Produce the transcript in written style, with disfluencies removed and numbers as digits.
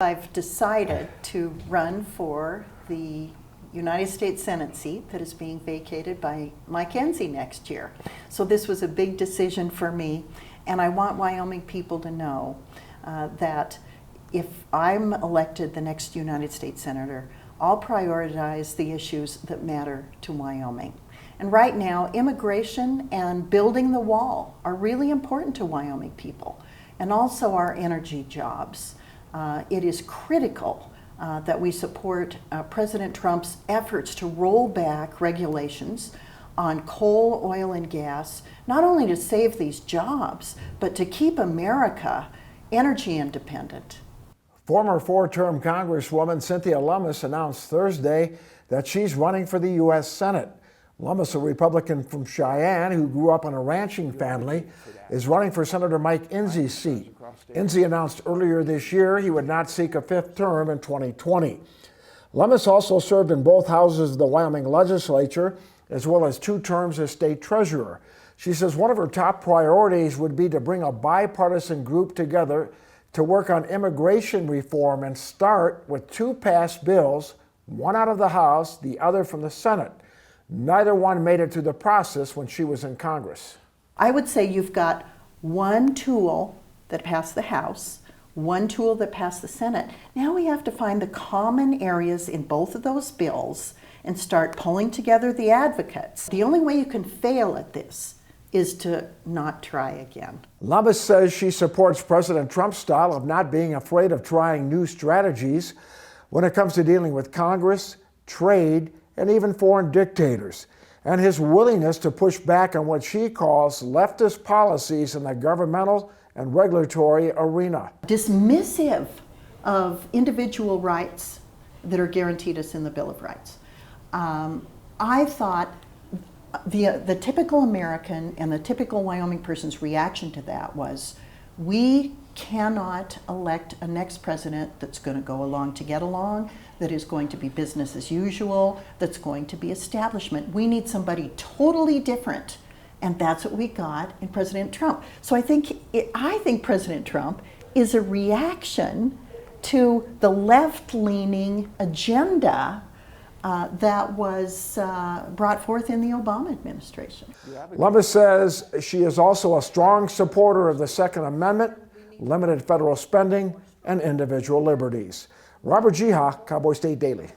I've decided to run for the United States Senate seat that is being vacated by Mike Enzi next year. So this was a big decision for me, and I want Wyoming people to know that if I'm elected the next United States Senator, I'll prioritize the issues that matter to Wyoming. And right now, immigration and building the wall are really important to Wyoming people, and also our energy jobs. It is critical that we support President Trump's efforts to roll back regulations on coal, oil, and gas, not only to save these jobs, but to keep America energy independent. Former four-term Congresswoman Cynthia Lummis announced Thursday that she's running for the U.S. Senate. Lummis, a Republican from Cheyenne who grew up in a ranching family, is running for Senator Mike Enzi's seat. Enzi announced earlier this year he would not seek a fifth term in 2020. Lummis also served in both houses of the Wyoming legislature, as well as 2 terms as state treasurer. She says one of her top priorities would be to bring a bipartisan group together to work on immigration reform and start with 2 passed bills, one out of the House, the other from the Senate. Neither one made it through the process when she was in Congress. I would say you've got one tool that passed the House, one tool that passed the Senate. Now we have to find the common areas in both of those bills and start pulling together the advocates. The only way you can fail at this is to not try again. Lummis says she supports President Trump's style of not being afraid of trying new strategies when it comes to dealing with Congress, trade, and even foreign dictators, and his willingness to push back on what she calls leftist policies in the governmental and regulatory arena. Dismissive of individual rights that are guaranteed us in the Bill of Rights. I thought the typical American and the typical Wyoming person's reaction to that was, we cannot elect a next president that's going to go along to get along, that is going to be business as usual, that's going to be establishment. We need somebody totally different. And that's what we got in President Trump. So I think President Trump is a reaction to the left-leaning agenda that was brought forth in the Obama administration. Lummis says she is also a strong supporter of the Second Amendment, limited federal spending, and individual liberties. Robert Jiha, Cowboy State Daily.